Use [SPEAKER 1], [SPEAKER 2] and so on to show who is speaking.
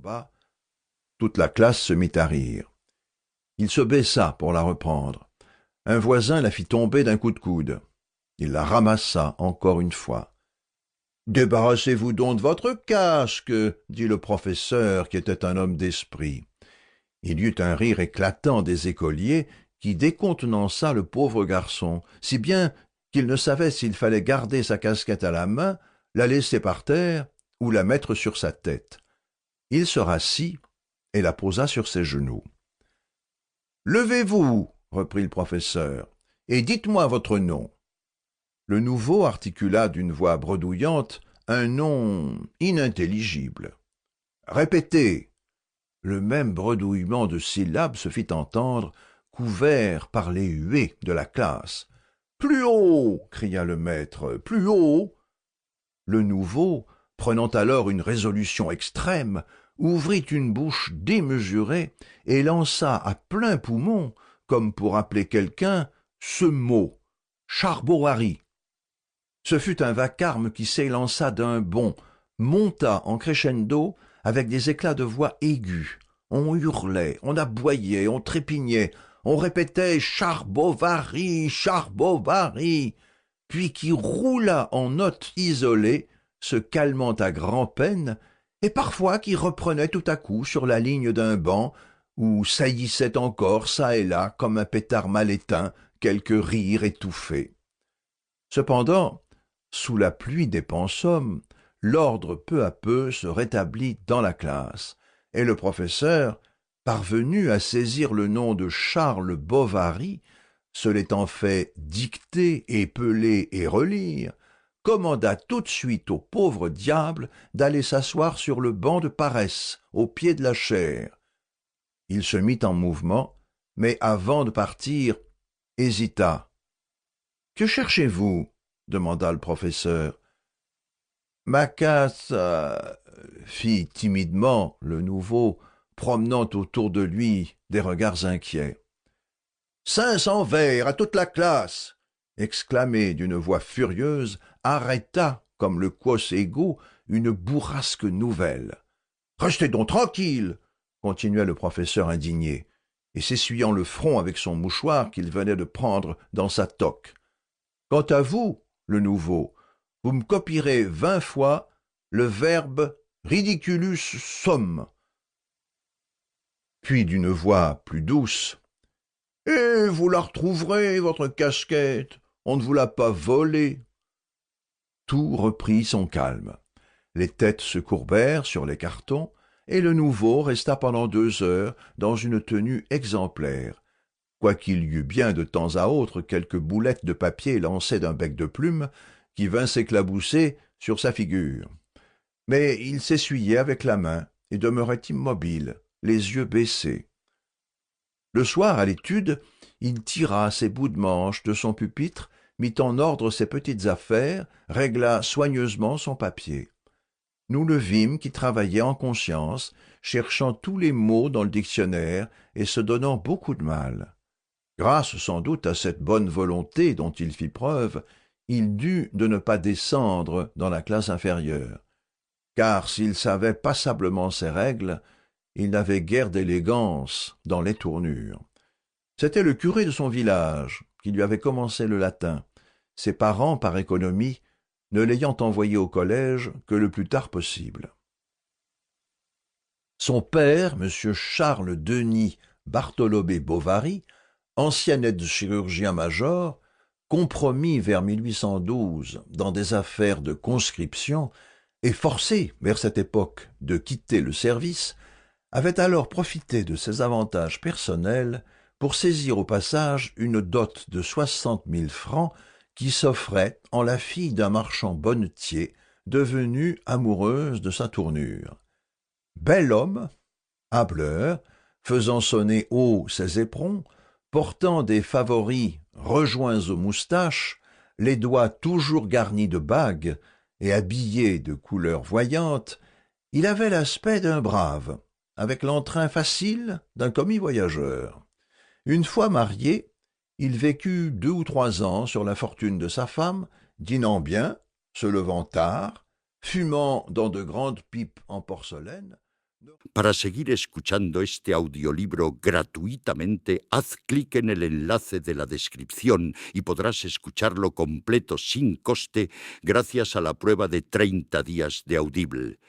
[SPEAKER 1] bas. Toute la classe se mit à rire. Il se baissa pour la reprendre. Un voisin la fit tomber d'un coup de coude. Il la ramassa encore une fois. « Débarrassez-vous donc de votre casque, » dit le professeur, qui était un homme d'esprit. Il y eut un rire éclatant des écoliers qui décontenança le pauvre garçon, si bien qu'il ne savait s'il fallait garder sa casquette à la main, la laisser par terre ou la mettre sur sa tête. Il se rassit et la posa sur ses genoux. « Levez-vous, » reprit le professeur, « et dites-moi votre nom. » Le nouveau articula d'une voix bredouillante un nom inintelligible. « Répétez !» Le même bredouillement de syllabes se fit entendre, couvert par les huées de la classe. « Plus haut !» cria le maître, « plus haut !» Le nouveau, prenant alors une résolution extrême, ouvrit une bouche démesurée et lança à plein poumon, comme pour appeler quelqu'un, ce mot « Charbon-Harry ». Ce fut un vacarme qui s'élança d'un bond, monta en crescendo avec des éclats de voix aigus. On hurlait, on aboyait, on trépignait, on répétait « Charbon-Harry, Charbon-Harry », puis qui roula en notes isolées, se calmant à grand-peine, et parfois qui reprenait tout à coup sur la ligne d'un banc, où saillissait encore çà et là, comme un pétard mal éteint, quelque rire étouffé. Cependant, sous la pluie des pensums, l'ordre peu à peu se rétablit dans la classe, et le professeur, parvenu à saisir le nom de Charles Bovary, se l'étant fait dicter, épeler et relire, commanda tout de suite au pauvre diable d'aller s'asseoir sur le banc de paresse, au pied de la chaire. Il se mit en mouvement, mais avant de partir, hésita. « Que cherchez-vous » demanda le professeur. « Ma casse, fit timidement le nouveau, promenant autour de lui des regards inquiets. « 500 vers à toute la classe !» exclamé d'une voix furieuse, arrêta, comme le quos ego, une bourrasque nouvelle. « Restez donc tranquille !» continua le professeur indigné, et s'essuyant le front avec son mouchoir qu'il venait de prendre dans sa toque. « Quant à vous, le nouveau, vous me copierez 20 fois le verbe ridiculus sum. » Puis d'une voix plus douce, « Et vous la retrouverez, votre casquette, on ne vous l'a pas volée. » Tout reprit son calme. Les têtes se courbèrent sur les cartons, et le nouveau resta pendant 2 heures dans une tenue exemplaire, quoiqu'il y eût bien de temps à autre quelques boulettes de papier lancées d'un bec de plume qui vint s'éclabousser sur sa figure. Mais il s'essuyait avec la main et demeurait immobile, les yeux baissés. Le soir, à l'étude, il tira ses bouts de manche de son pupitre, mit en ordre ses petites affaires, régla soigneusement son papier. Nous le vîmes qui travaillait en conscience, cherchant tous les mots dans le dictionnaire et se donnant beaucoup de mal. Grâce sans doute à cette bonne volonté dont il fit preuve, il dut de ne pas descendre dans la classe inférieure, car s'il savait passablement ses règles, il n'avait guère d'élégance dans les tournures. C'était le curé de son village qui lui avait commencé le latin, ses parents, par économie, ne l'ayant envoyé au collège que le plus tard possible. Son père, M. Charles-Denis Bartholomé Bovary, ancien aide-chirurgien-major, compromis vers 1812 dans des affaires de conscription et forcé vers cette époque de quitter le service, avait alors profité de ses avantages personnels pour saisir au passage une dot de 60 000 francs qui s'offrait en la fille d'un marchand bonnetier devenue amoureuse de sa tournure. Bel homme, hâbleur, faisant sonner haut ses éperons, portant des favoris rejoints aux moustaches, les doigts toujours garnis de bagues et habillé de couleurs voyantes, il avait l'aspect d'un brave, avec l'entrain facile d'un commis-voyageur. Une fois marié, il vécut 2 ou 3 ans sur la fortune de sa femme, dînant bien, se levant tard, fumant dans de grandes pipes en porcelaine,
[SPEAKER 2] Para seguir escuchando este audiolibro gratuitamente, haz clic en el enlace de la descripción y podrás escucharlo completo sin coste gracias a la prueba de 30 días de Audible.